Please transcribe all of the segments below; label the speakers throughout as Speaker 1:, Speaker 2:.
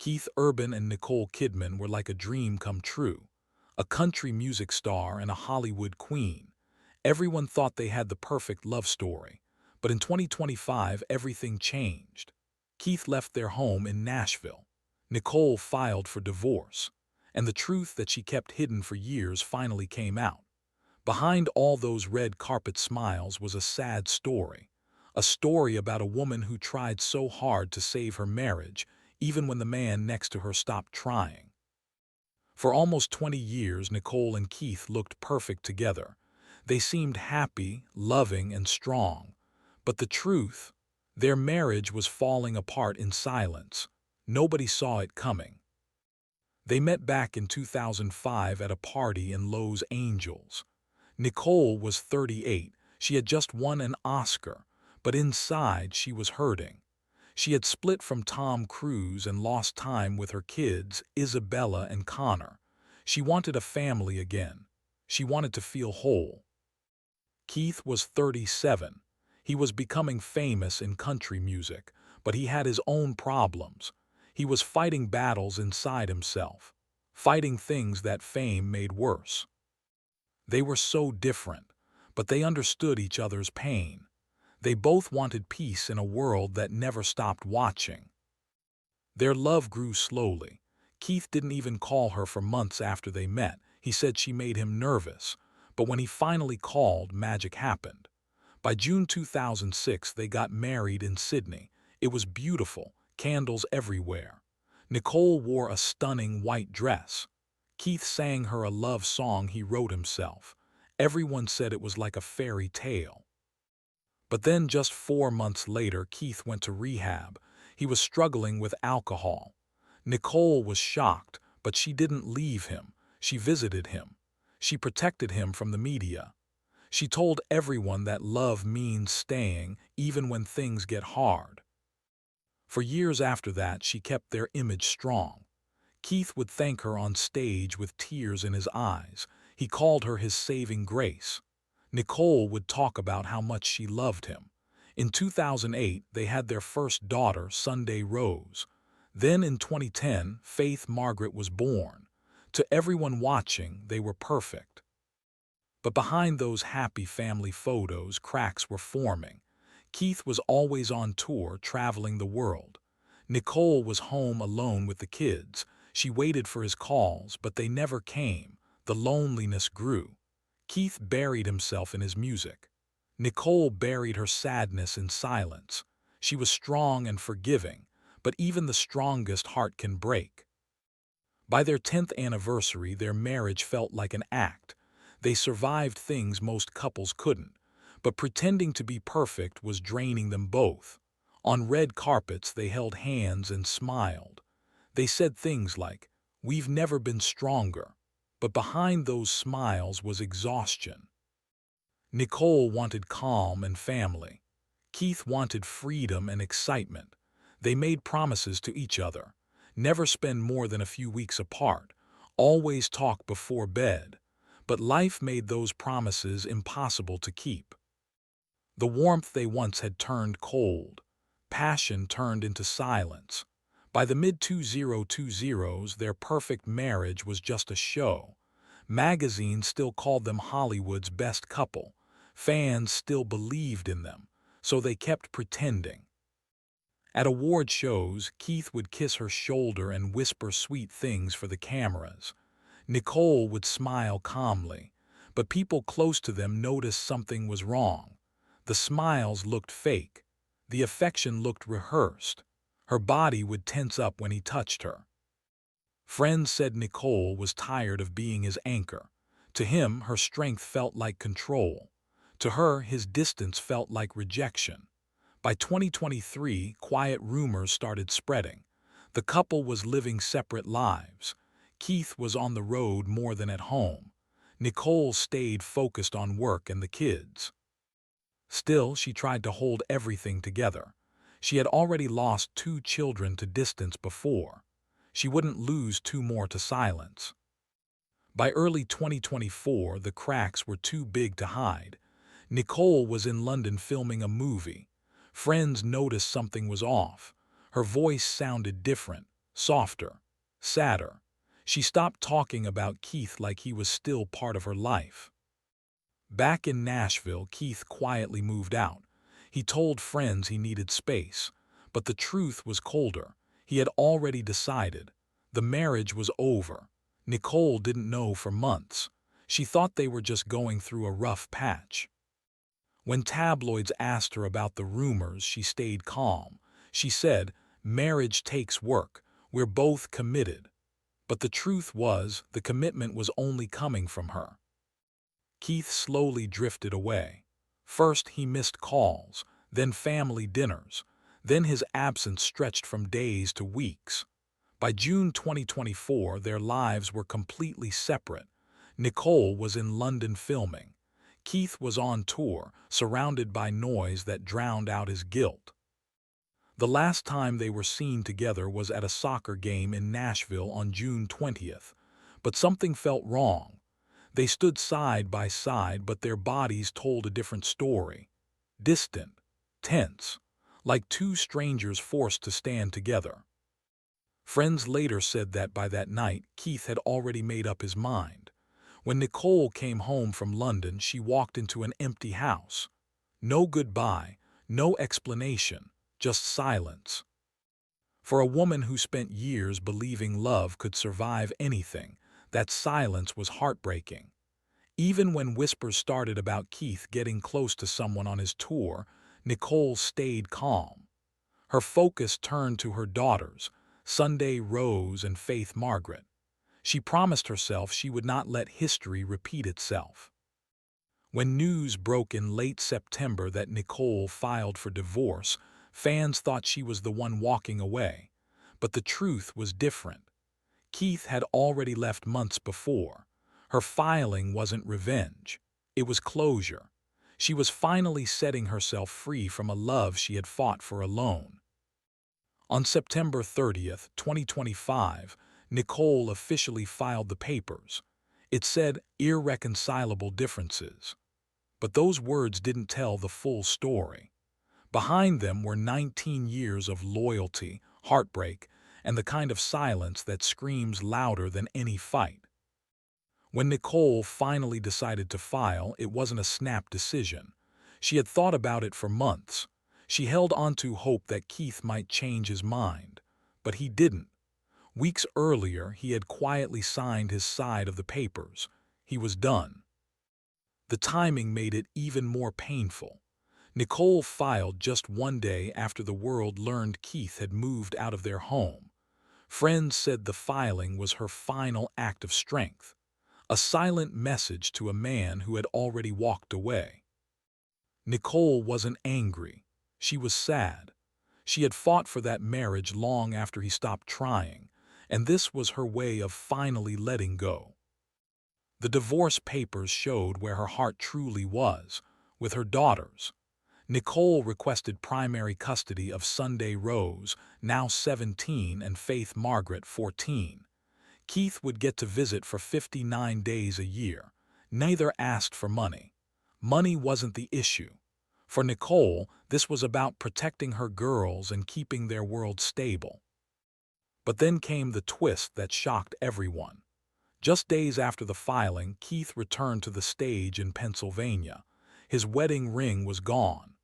Speaker 1: Keith Urban and Nicole Kidman were like a dream come true. A country music star and a Hollywood queen. Everyone thought they had the perfect love story. But in 2025, everything changed. Keith left their home in Nashville. Nicole filed for divorce. And the truth that she kept hidden for years finally came out. Behind all those red carpet smiles was a sad story. A story about a woman who tried so hard to save her marriage, even when the man next to her stopped trying. For almost 20 years, Nicole and Keith looked perfect together. They seemed happy, loving, and strong. But the truth, their marriage was falling apart in silence. Nobody saw it coming. They met back in 2005 at a party in Los Angeles. Nicole was 38. She had just won an Oscar, but inside she was hurting. She had split from Tom Cruise and lost time with her kids, Isabella and Connor. She wanted a family again. She wanted to feel whole. Keith was 37. He was becoming famous in country music, but he had his own problems. He was fighting battles inside himself, fighting things that fame made worse. They were so different, but they understood each other's pain. They both wanted peace in a world that never stopped watching. Their love grew slowly. Keith didn't even call her for months after they met. He said she made him nervous. But when he finally called, magic happened. By June 2006, they got married in Sydney. It was beautiful, candles everywhere. Nicole wore a stunning white dress. Keith sang her a love song he wrote himself. Everyone said it was like a fairy tale. But then just 4 months later, Keith went to rehab. He was struggling with alcohol. Nicole was shocked, but she didn't leave him. She visited him. She protected him from the media. She told everyone that love means staying, even when things get hard. For years after that, she kept their image strong. Keith would thank her on stage with tears in his eyes. He called her his saving grace. Nicole would talk about how much she loved him. In 2008, they had their first daughter, Sunday Rose. Then in 2010, Faith Margaret was born. To everyone watching, they were perfect. But behind those happy family photos, cracks were forming. Keith was always on tour, traveling the world. Nicole was home alone with the kids. She waited for his calls, but they never came. The loneliness grew. Keith buried himself in his music. Nicole buried her sadness in silence. She was strong and forgiving, but even the strongest heart can break. By their 10th anniversary, their marriage felt like an act. They survived things most couples couldn't, but pretending to be perfect was draining them both. On red carpets, they held hands and smiled. They said things like, "We've never been stronger." But behind those smiles was exhaustion. Nicole wanted calm and family. Keith wanted freedom and excitement. They made promises to each other. Never spend more than a few weeks apart. Always talk before bed. But life made those promises impossible to keep. The warmth they once had turned cold. Passion turned into silence. By the mid-2020s, their perfect marriage was just a show. Magazines still called them Hollywood's best couple. Fans still believed in them, so they kept pretending. At award shows, Keith would kiss her shoulder and whisper sweet things for the cameras. Nicole would smile calmly, but people close to them noticed something was wrong. The smiles looked fake. The affection looked rehearsed. Her body would tense up when he touched her. Friends said Nicole was tired of being his anchor. To him, her strength felt like control. To her, his distance felt like rejection. By 2023, quiet rumors started spreading. The couple was living separate lives. Keith was on the road more than at home. Nicole stayed focused on work and the kids. Still, she tried to hold everything together. She had already lost 2 children to distance before. She wouldn't lose 2 more to silence. By early 2024, the cracks were too big to hide. Nicole was in London filming a movie. Friends noticed something was off. Her voice sounded different, softer, sadder. She stopped talking about Keith like he was still part of her life. Back in Nashville, Keith quietly moved out. He told friends he needed space, but the truth was colder. He had already decided. The marriage was over. Nicole didn't know for months. She thought they were just going through a rough patch. When tabloids asked her about the rumors, she stayed calm. She said, "Marriage takes work. We're both committed." But the truth was, the commitment was only coming from her. Keith slowly drifted away. First, he missed calls, then family dinners, then his absence stretched from days to weeks. By June 2024, their lives were completely separate. Nicole was in London filming. Keith was on tour, surrounded by noise that drowned out his guilt. The last time they were seen together was at a soccer game in Nashville on June 20th. But something felt wrong. They stood side by side, but their bodies told a different story. Distant, tense, like two strangers forced to stand together. Friends later said that by that night, Keith had already made up his mind. When Nicole came home from London, she walked into an empty house. No goodbye, no explanation, just silence. For a woman who spent years believing love could survive anything, that silence was heartbreaking. Even when whispers started about Keith getting close to someone on his tour, Nicole stayed calm. Her focus turned to her daughters, Sunday Rose and Faith Margaret. She promised herself she would not let history repeat itself. When news broke in late September that Nicole filed for divorce, fans thought she was the one walking away. But the truth was different. Keith had already left months before. Her filing wasn't revenge. It was closure. She was finally setting herself free from a love she had fought for alone. On September 30th, 2025, Nicole officially filed the papers. It said irreconcilable differences. But those words didn't tell the full story. Behind them were 19 years of loyalty, heartbreak, and the kind of silence that screams louder than any fight. When Nicole finally decided to file, it wasn't a snap decision. She had thought about it for months. She held on to hope that Keith might change his mind. But he didn't. Weeks earlier, he had quietly signed his side of the papers. He was done. The timing made it even more painful. Nicole filed just one day after the world learned Keith had moved out of their home. Friends said the filing was her final act of strength, a silent message to a man who had already walked away. Nicole wasn't angry. She was sad. She had fought for that marriage long after he stopped trying, and this was her way of finally letting go. The divorce papers showed where her heart truly was, with her daughters. Nicole requested primary custody of Sunday Rose, now 17, and Faith Margaret, 14. Keith would get to visit for 59 days a year. Neither asked for money. Money wasn't the issue. For Nicole, this was about protecting her girls and keeping their world stable. But then came the twist that shocked everyone. Just days after the filing, Keith returned to the stage in Pennsylvania. His wedding ring was gone.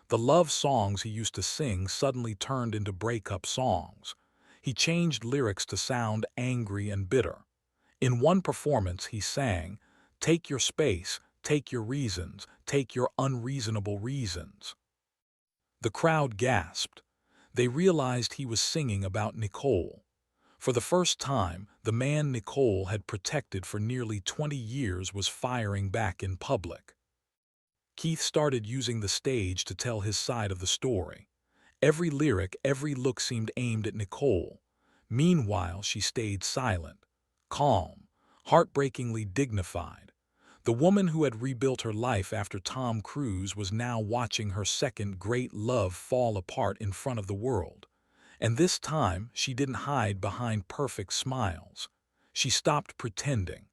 Speaker 1: The love songs he used to sing suddenly turned into breakup songs. He changed lyrics to sound angry and bitter. In one performance, he sang, "Take your space, take your reasons, take your unreasonable reasons." The crowd gasped. They realized he was singing about Nicole. For the first time, the man Nicole had protected for nearly 20 years was firing back in public. Keith started using the stage to tell his side of the story. Every lyric, every look seemed aimed at Nicole. Meanwhile, she stayed silent, calm, heartbreakingly dignified. The woman who had rebuilt her life after Tom Cruise was now watching her second great love fall apart in front of the world. And this time, she didn't hide behind perfect smiles. She stopped pretending.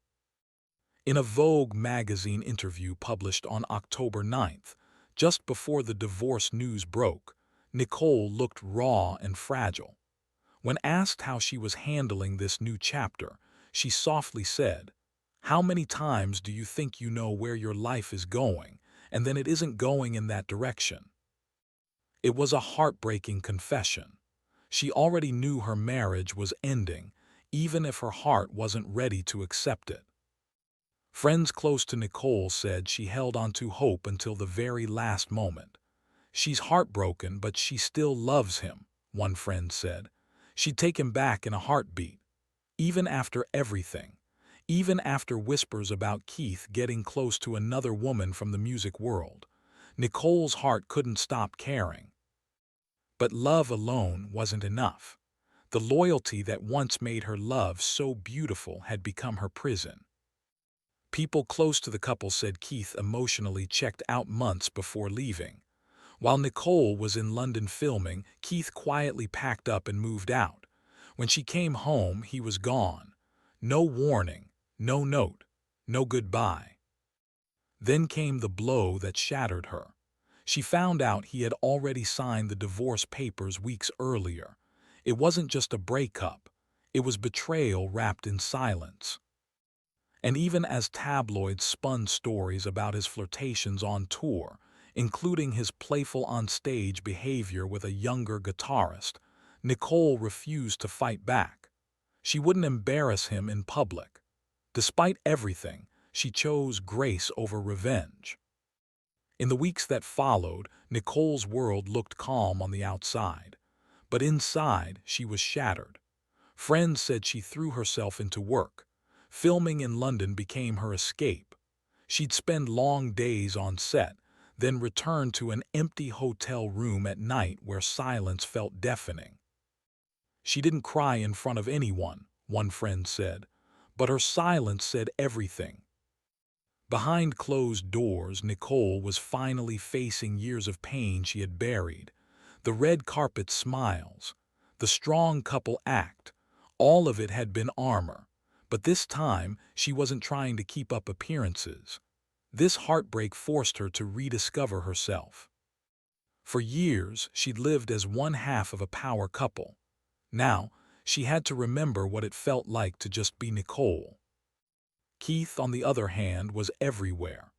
Speaker 1: In a Vogue magazine interview published on October 9th, just before the divorce news broke, Nicole looked raw and fragile. When asked how she was handling this new chapter, she softly said, "How many times do you think you know where your life is going, and then it isn't going in that direction?" It was a heartbreaking confession. She already knew her marriage was ending, even if her heart wasn't ready to accept it. Friends close to Nicole said she held on to hope until the very last moment. "She's heartbroken, but she still loves him," one friend said. "She'd take him back in a heartbeat." Even after everything, even after whispers about Keith getting close to another woman from the music world, Nicole's heart couldn't stop caring. But love alone wasn't enough. The loyalty that once made her love so beautiful had become her prison. People close to the couple said Keith emotionally checked out months before leaving. While Nicole was in London filming, Keith quietly packed up and moved out. When she came home, he was gone. No warning, no note, no goodbye. Then came the blow that shattered her. She found out he had already signed the divorce papers weeks earlier. It wasn't just a breakup. It was betrayal wrapped in silence. And even as tabloids spun stories about his flirtations on tour, including his playful on-stage behavior with a younger guitarist, Nicole refused to fight back. She wouldn't embarrass him in public. Despite everything, she chose grace over revenge. In the weeks that followed, Nicole's world looked calm on the outside. But inside, she was shattered. Friends said she threw herself into work. Filming in London became her escape. She'd spend long days on set, then return to an empty hotel room at night where silence felt deafening. She didn't cry in front of anyone, one friend said, but her silence said everything. Behind closed doors, Nicole was finally facing years of pain she had buried. The red carpet smiles, the strong couple act, all of it had been armor. But this time, she wasn't trying to keep up appearances. This heartbreak forced her to rediscover herself. For years, she'd lived as one half of a power couple. Now, she had to remember what it felt like to just be Nicole. Keith, on the other hand, was everywhere.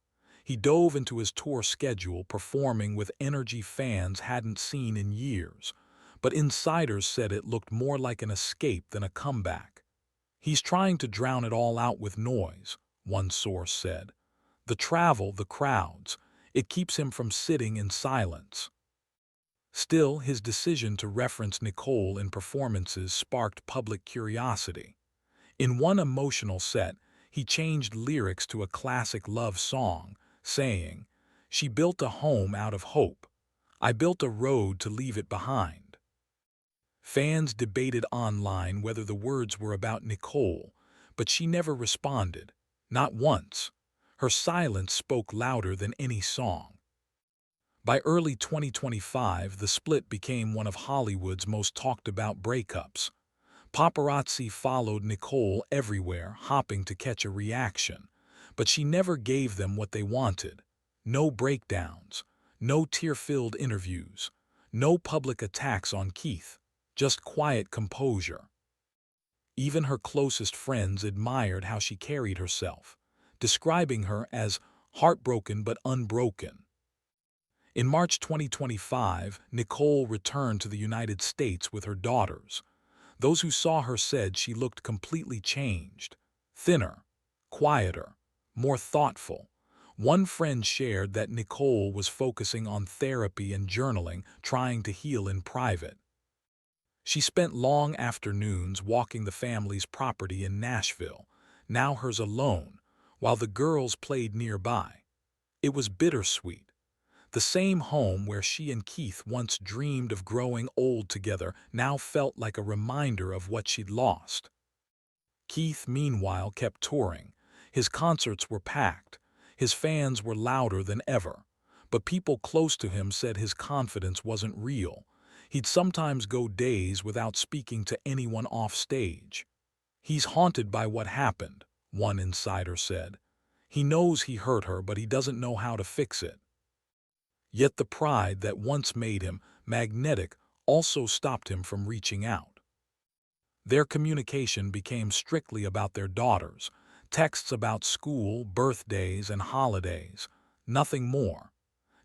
Speaker 1: He dove into his tour schedule, performing with energy fans hadn't seen in years. But insiders said it looked more like an escape than a comeback. "He's trying to drown it all out with noise," one source said. "The travel, the crowds, it keeps him from sitting in silence." Still, his decision to reference Nicole in performances sparked public curiosity. In one emotional set, he changed lyrics to a classic love song, saying, "She built a home out of hope. I built a road to leave it behind." Fans debated online whether the words were about Nicole, but she never responded, not once. Her silence spoke louder than any song. By early 2025, the split became one of Hollywood's most talked about breakups. Paparazzi followed Nicole everywhere, hopping to catch a reaction. But she never gave them what they wanted. No breakdowns, no tear-filled interviews, no public attacks on Keith, just quiet composure. Even her closest friends admired how she carried herself, describing her as heartbroken but unbroken. In March 2025, Nicole returned to the United States with her daughters. Those who saw her said she looked completely changed, thinner, quieter, more thoughtful. One friend shared that Nicole was focusing on therapy and journaling, trying to heal in private. She spent long afternoons walking the family's property in Nashville, now hers alone, while the girls played nearby. It was bittersweet. The same home where she and Keith once dreamed of growing old together now felt like a reminder of what she'd lost. Keith, meanwhile, kept touring. His concerts were packed. His fans were louder than ever. But people close to him said his confidence wasn't real. He'd sometimes go days without speaking to anyone off stage. "He's haunted by what happened," one insider said. "He knows he hurt her, but he doesn't know how to fix it." Yet the pride that once made him magnetic also stopped him from reaching out. Their communication became strictly about their daughters, texts about school, birthdays, and holidays, nothing more.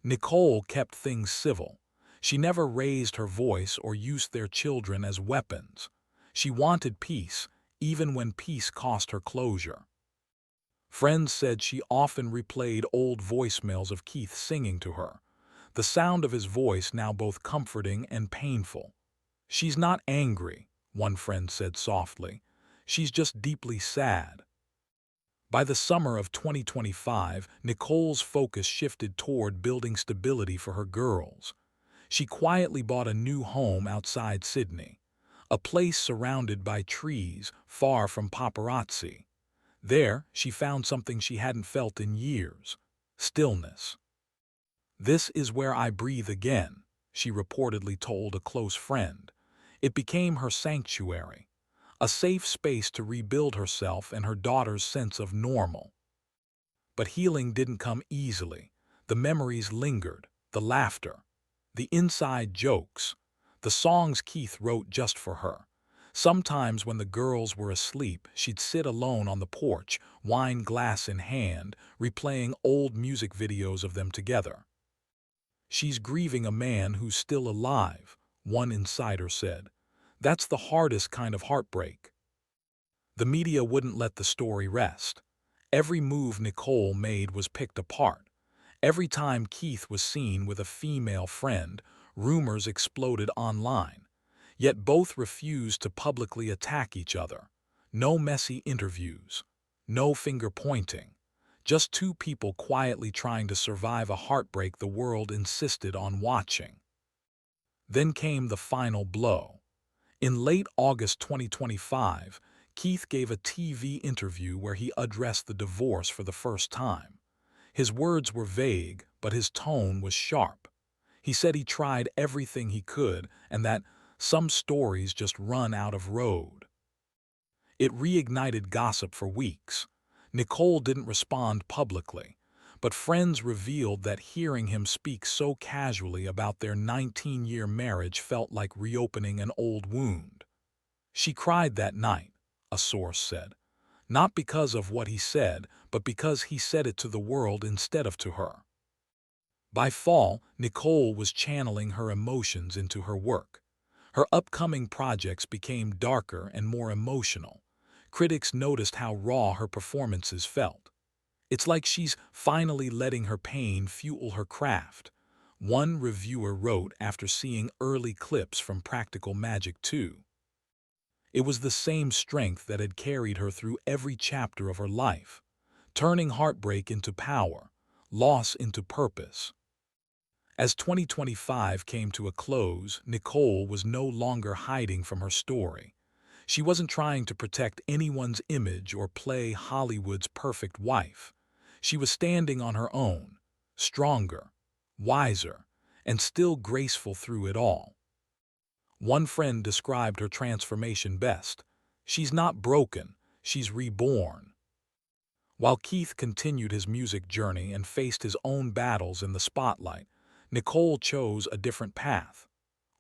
Speaker 1: Nicole kept things civil. She never raised her voice or used their children as weapons. She wanted peace, even when peace cost her closure. Friends said she often replayed old voicemails of Keith singing to her, the sound of his voice now both comforting and painful. "She's not angry," one friend said softly. "She's just deeply sad." By the summer of 2025, Nicole's focus shifted toward building stability for her girls. She quietly bought a new home outside Sydney, a place surrounded by trees, far from paparazzi. There, she found something she hadn't felt in years: stillness. "This is where I breathe again," she reportedly told a close friend. It became her sanctuary, a safe space to rebuild herself and her daughter's sense of normal. But healing didn't come easily. The memories lingered, the laughter, the inside jokes, the songs Keith wrote just for her. Sometimes when the girls were asleep, she'd sit alone on the porch, wine glass in hand, replaying old music videos of them together. "She's grieving a man who's still alive," one insider said. "That's the hardest kind of heartbreak." The media wouldn't let the story rest. Every move Nicole made was picked apart. Every time Keith was seen with a female friend, rumors exploded online. Yet both refused to publicly attack each other. No messy interviews. No finger-pointing. Just two people quietly trying to survive a heartbreak the world insisted on watching. Then came the final blow. In late August 2025, Keith gave a TV interview where he addressed the divorce for the first time. His words were vague, but his tone was sharp. He said he tried everything he could and that some stories just run out of road. It reignited gossip for weeks. Nicole didn't respond publicly, but friends revealed that hearing him speak so casually about their 19-year marriage felt like reopening an old wound. "She cried that night," a source said, "not because of what he said, but because he said it to the world instead of to her." By fall, Nicole was channeling her emotions into her work. Her upcoming projects became darker and more emotional. Critics noticed how raw her performances felt. "It's like she's finally letting her pain fuel her craft," one reviewer wrote after seeing early clips from Practical Magic 2. It was the same strength that had carried her through every chapter of her life, turning heartbreak into power, loss into purpose. As 2025 came to a close, Nicole was no longer hiding from her story. She wasn't trying to protect anyone's image or play Hollywood's perfect wife. She was standing on her own, stronger, wiser, and still graceful through it all. One friend described her transformation best: "She's not broken, she's reborn." While Keith continued his music journey and faced his own battles in the spotlight, Nicole chose a different path,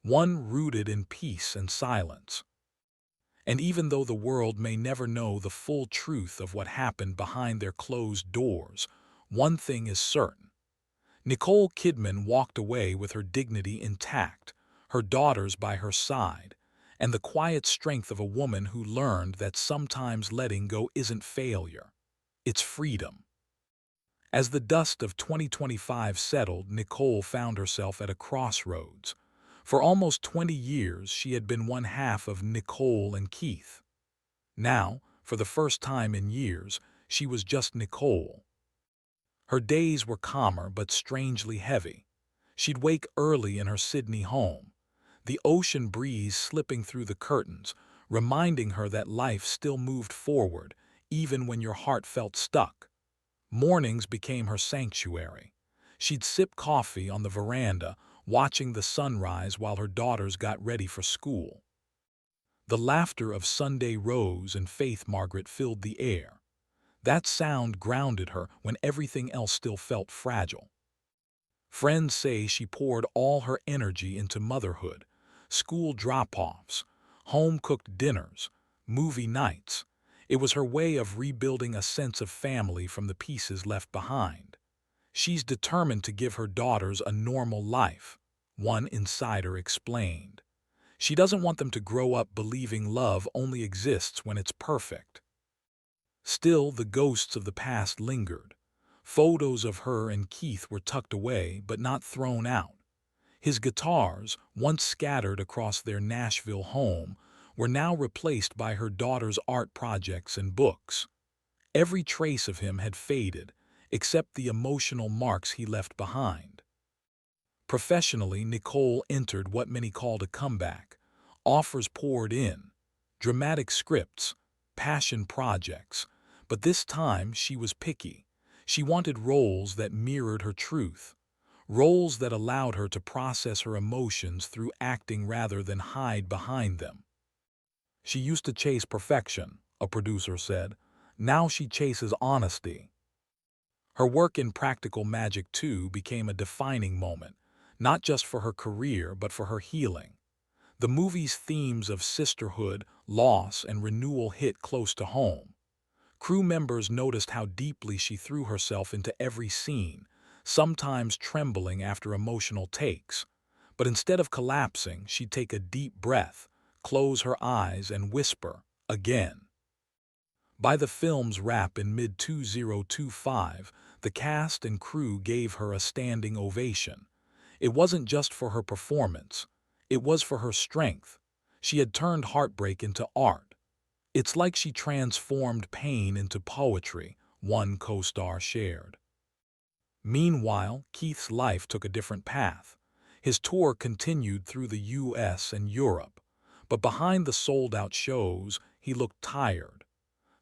Speaker 1: one rooted in peace and silence. And even though the world may never know the full truth of what happened behind their closed doors, one thing is certain. Nicole Kidman walked away with her dignity intact, her daughters by her side, and the quiet strength of a woman who learned that sometimes letting go isn't failure, it's freedom. As the dust of 2025 settled, Nicole found herself at a crossroads. For almost 20 years, she had been one half of Nicole and Keith. Now, for the first time in years, she was just Nicole. Her days were calmer but strangely heavy. She'd wake early in her Sydney home, the ocean breeze slipping through the curtains, reminding her that life still moved forward, even when your heart felt stuck. Mornings became her sanctuary. She'd sip coffee on the veranda, watching the sunrise while her daughters got ready for school. The laughter of Sunday Rose and Faith Margaret filled the air. That sound grounded her when everything else still felt fragile. Friends say she poured all her energy into motherhood: school drop-offs, home-cooked dinners, movie nights. It was her way of rebuilding a sense of family from the pieces left behind. She's determined to give her daughters a normal life, one insider explained. She doesn't want them to grow up believing love only exists when it's perfect. Still, the ghosts of the past lingered. Photos of her and Keith were tucked away but not thrown out. His guitars, once scattered across their Nashville home, were now replaced by her daughter's art projects and books. Every trace of him had faded, except the emotional marks he left behind. Professionally, Nicole entered what many called a comeback. Offers poured in, dramatic scripts, passion projects, but this time she was picky. She wanted roles that mirrored her truth, roles that allowed her to process her emotions through acting rather than hide behind them. She used to chase perfection, a producer said. Now she chases honesty. Her work in Practical Magic 2 became a defining moment, not just for her career but for her healing. The movie's themes of sisterhood, loss, and renewal hit close to home. Crew members noticed how deeply she threw herself into every scene, sometimes trembling after emotional takes. But instead of collapsing, she'd take a deep breath, close her eyes, and whisper, "Again." By the film's wrap in mid-2025, the cast and crew gave her a standing ovation. It wasn't just for her performance. It was for her strength. She had turned heartbreak into art. It's like she transformed pain into poetry, one co-star shared. Meanwhile, Keith's life took a different path. His tour continued through the US and Europe, but behind the sold-out shows, he looked tired.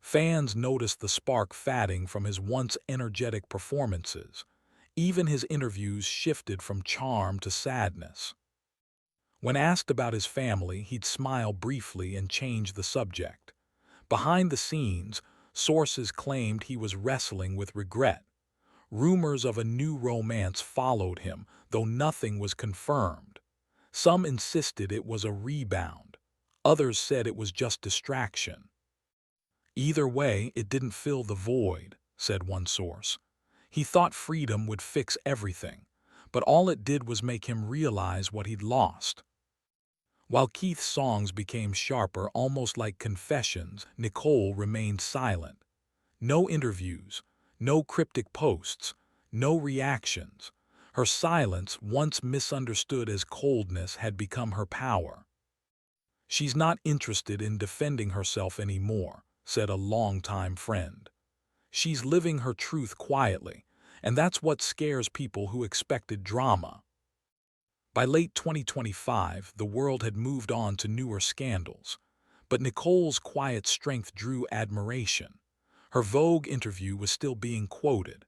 Speaker 1: Fans noticed the spark fading from his once energetic performances. Even his interviews shifted from charm to sadness. When asked about his family, he'd smile briefly and change the subject. Behind the scenes, sources claimed he was wrestling with regret. Rumors of a new romance followed him, though nothing was confirmed. Some insisted it was a rebound. Others said it was just distraction. Either way, it didn't fill the void, said one source. He thought freedom would fix everything, but all it did was make him realize what he'd lost. While Keith's songs became sharper, almost like confessions, Nicole remained silent. No interviews, no cryptic posts, no reactions. Her silence, once misunderstood as coldness, had become her power. "She's not interested in defending herself anymore," said a longtime friend. "She's living her truth quietly, and that's what scares people who expected drama." By late 2025, the world had moved on to newer scandals, but Nicole's quiet strength drew admiration. Her Vogue interview was still being quoted.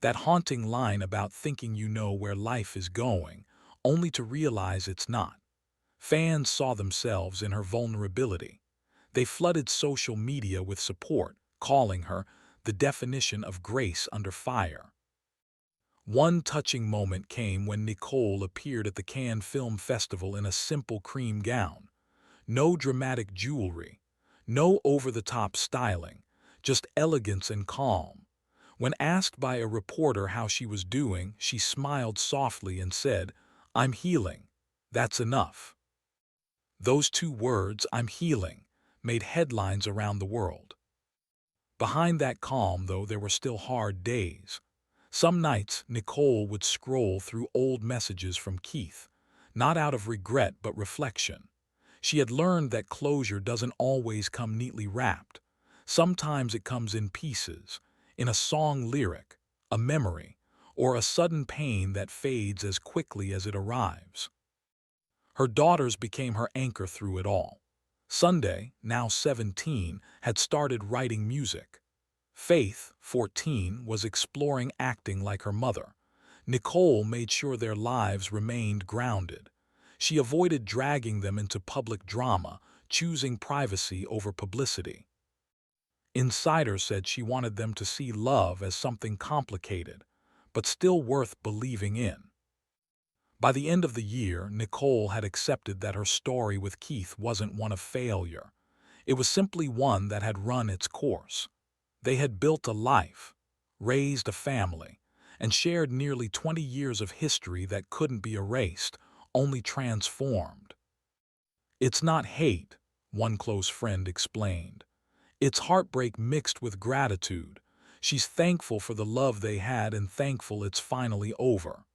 Speaker 1: That haunting line about thinking you know where life is going, only to realize it's not. Fans saw themselves in her vulnerability. They flooded social media with support, calling her the definition of grace under fire. One touching moment came when Nicole appeared at the Cannes Film Festival in a simple cream gown. No dramatic jewelry, no over-the-top styling, just elegance and calm. When asked by a reporter how she was doing, she smiled softly and said, "I'm healing. That's enough." Those two words, "I'm healing," made headlines around the world. Behind that calm, though, there were still hard days. Some nights, Nicole would scroll through old messages from Keith, not out of regret but reflection. She had learned that closure doesn't always come neatly wrapped. Sometimes it comes in pieces, in a song lyric, a memory, or a sudden pain that fades as quickly as it arrives. Her daughters became her anchor through it all. Sunday, now 17, had started writing music. Faith, 14, was exploring acting like her mother. Nicole made sure their lives remained grounded. She avoided dragging them into public drama, choosing privacy over publicity. Insiders said she wanted them to see love as something complicated, but still worth believing in. By the end of the year, Nicole had accepted that her story with Keith wasn't one of failure. It was simply one that had run its course. They had built a life, raised a family, and shared nearly 20 years of history that couldn't be erased, only transformed. "It's not hate," one close friend explained. "It's heartbreak mixed with gratitude. She's thankful for the love they had and thankful it's finally over."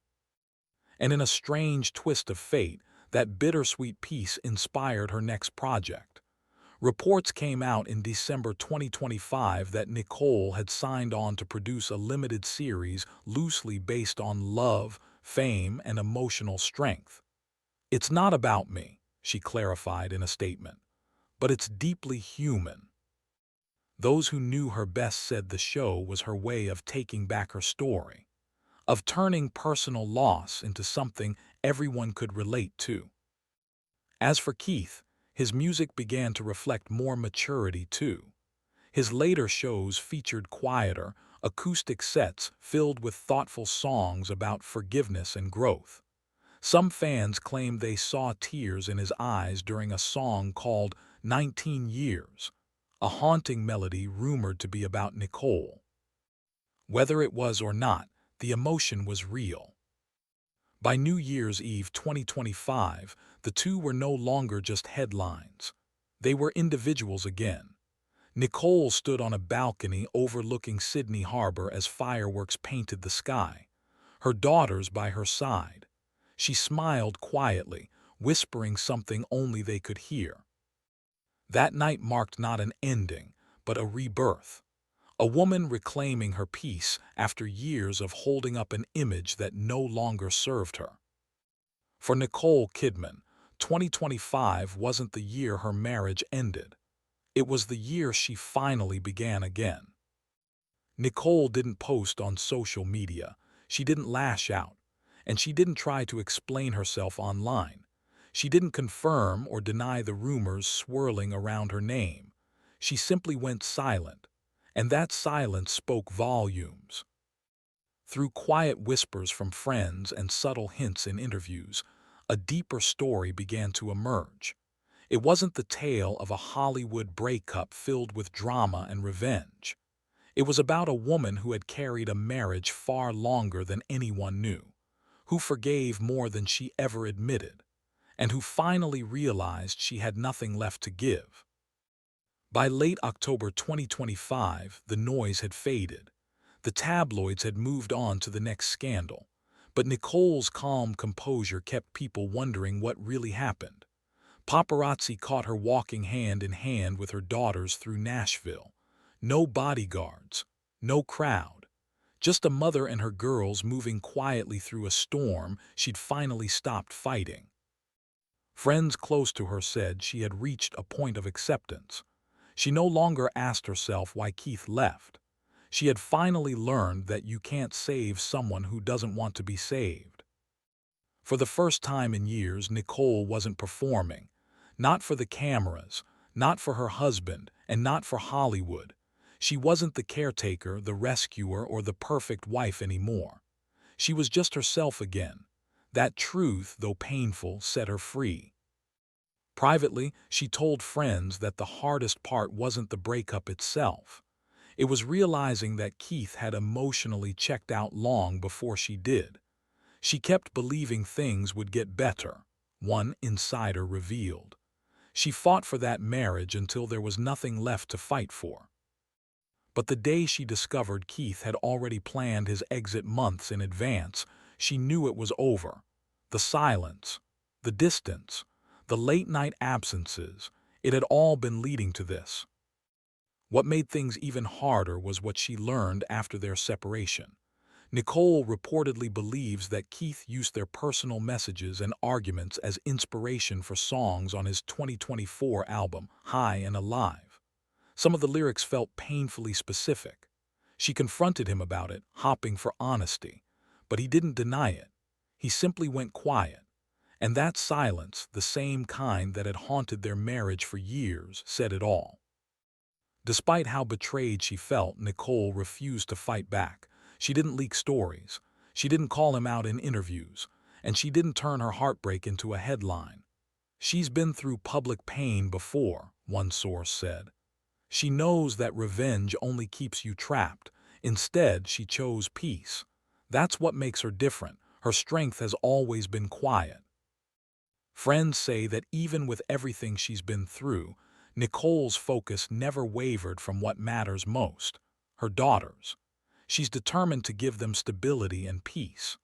Speaker 1: And in a strange twist of fate, that bittersweet piece inspired her next project. Reports came out in December 2025 that Nicole had signed on to produce a limited series loosely based on love, fame, and emotional strength. "It's not about me," she clarified in a statement, "but it's deeply human." Those who knew her best said the show was her way of taking back her story, of turning personal loss into something everyone could relate to. As for Keith, his music began to reflect more maturity too. His later shows featured quieter, acoustic sets filled with thoughtful songs about forgiveness and growth. Some fans claimed they saw tears in his eyes during a song called 19 Years, a haunting melody rumored to be about Nicole. Whether it was or not, the emotion was real. By New Year's Eve 2025, the two were no longer just headlines. They were individuals again. Nicole stood on a balcony overlooking Sydney Harbor as fireworks painted the sky, her daughters by her side. She smiled quietly, whispering something only they could hear. That night marked not an ending, but a rebirth. A woman reclaiming her peace after years of holding up an image that no longer served her. For Nicole Kidman, 2025 wasn't the year her marriage ended. It was the year she finally began again. Nicole didn't post on social media, she didn't lash out, and she didn't try to explain herself online. She didn't confirm or deny the rumors swirling around her name. She simply went silent, and that silence spoke volumes. Through quiet whispers from friends and subtle hints in interviews, a deeper story began to emerge. It wasn't the tale of a Hollywood breakup filled with drama and revenge. It was about a woman who had carried a marriage far longer than anyone knew, who forgave more than she ever admitted, and who finally realized she had nothing left to give. By late October 2025, the noise had faded. The tabloids had moved on to the next scandal, but Nicole's calm composure kept people wondering what really happened. Paparazzi caught her walking hand in hand with her daughters through Nashville. No bodyguards, no crowd, just a mother and her girls moving quietly through a storm she'd finally stopped fighting. Friends close to her said she had reached a point of acceptance. She no longer asked herself why Keith left. She had finally learned that you can't save someone who doesn't want to be saved. For the first time in years, Nicole wasn't performing. Not for the cameras, not for her husband, and not for Hollywood. She wasn't the caretaker, the rescuer, or the perfect wife anymore. She was just herself again. That truth, though painful, set her free. Privately, she told friends that the hardest part wasn't the breakup itself. It was realizing that Keith had emotionally checked out long before she did. She kept believing things would get better, one insider revealed. She fought for that marriage until there was nothing left to fight for. But the day she discovered Keith had already planned his exit months in advance, she knew it was over. The silence, the distance, the late-night absences, it had all been leading to this. What made things even harder was what she learned after their separation. Nicole reportedly believes that Keith used their personal messages and arguments as inspiration for songs on his 2024 album, High and Alive. Some of the lyrics felt painfully specific. She confronted him about it, hoping for honesty, but he didn't deny it. He simply went quiet. And that silence, the same kind that had haunted their marriage for years, said it all. Despite how betrayed she felt, Nicole refused to fight back. She didn't leak stories. She didn't call him out in interviews. And she didn't turn her heartbreak into a headline. She's been through public pain before, one source said. She knows that revenge only keeps you trapped. Instead, she chose peace. That's what makes her different. Her strength has always been quiet. Friends say that even with everything she's been through, Nicole's focus never wavered from what matters most, her daughters. She's determined to give them stability and peace.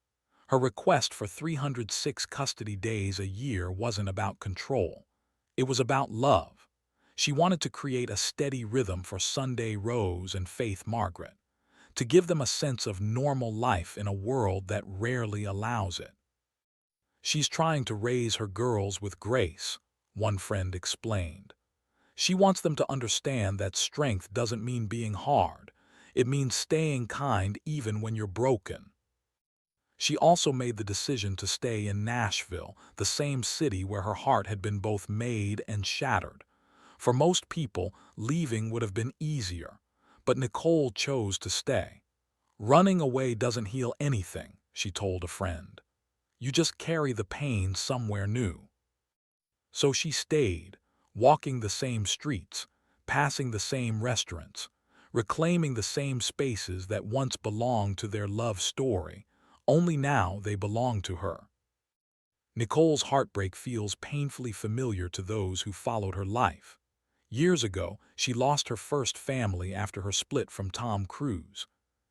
Speaker 1: Her request for 306 custody days a year wasn't about control. It was about love. She wanted to create a steady rhythm for Sunday Rose and Faith Margaret, to give them a sense of normal life in a world that rarely allows it. She's trying to raise her girls with grace, one friend explained. She wants them to understand that strength doesn't mean being hard. It means staying kind even when you're broken. She also made the decision to stay in Nashville, the same city where her heart had been both made and shattered. For most people, leaving would have been easier, but Nicole chose to stay. Running away doesn't heal anything, she told a friend. You just carry the pain somewhere new. So she stayed, walking the same streets, passing the same restaurants, reclaiming the same spaces that once belonged to their love story, only now they belong to her. Nicole's heartbreak feels painfully familiar to those who followed her life. Years ago, she lost her first family after her split from Tom Cruise.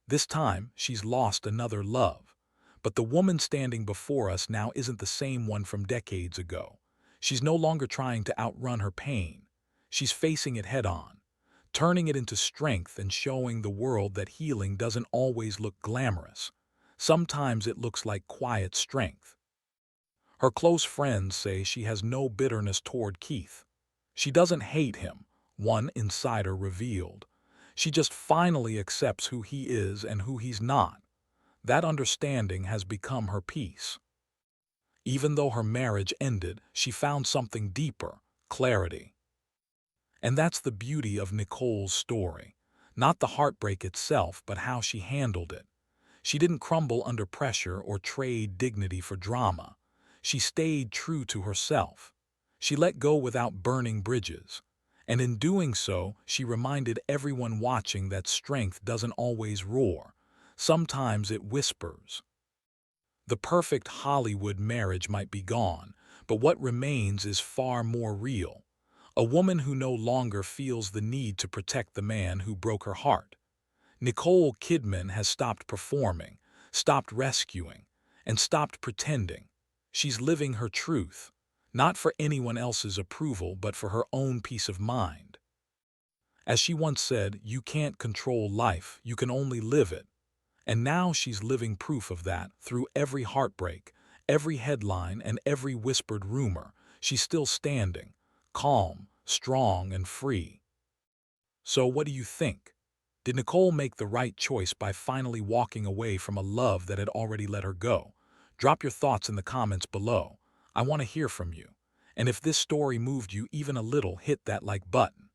Speaker 1: This time, she's lost another love. But the woman standing before us now isn't the same one from decades ago. She's no longer trying to outrun her pain. She's facing it head-on, turning it into strength and showing the world that healing doesn't always look glamorous. Sometimes it looks like quiet strength. Her close friends say she has no bitterness toward Keith. She doesn't hate him, one insider revealed. She just finally accepts who he is and who he's not. That understanding has become her peace. Even though her marriage ended, she found something deeper, clarity. And that's the beauty of Nicole's story. Not the heartbreak itself, but how she handled it. She didn't crumble under pressure or trade dignity for drama. She stayed true to herself. She let go without burning bridges. And in doing so, she reminded everyone watching that strength doesn't always roar. Sometimes it whispers. The perfect Hollywood marriage might be gone, but what remains is far more real. A woman who no longer feels the need to protect the man who broke her heart. Nicole Kidman has stopped performing, stopped rescuing, and stopped pretending. She's living her truth, not for anyone else's approval, but for her own peace of mind. As she once said, you can't control life, you can only live it. And now she's living proof of that through every heartbreak, every headline, and every whispered rumor. She's still standing, calm, strong, and free. So what do you think? Did Nicole make the right choice by finally walking away from a love that had already let her go? Drop your thoughts in the comments below. I want to hear from you. And if this story moved you even a little, hit that like button.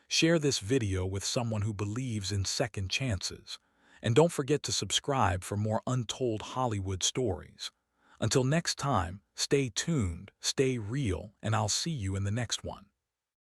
Speaker 1: Share this video with someone who believes in second chances. And don't forget to subscribe for more untold Hollywood stories. Until next time, stay tuned, stay real, and I'll see you in the next one.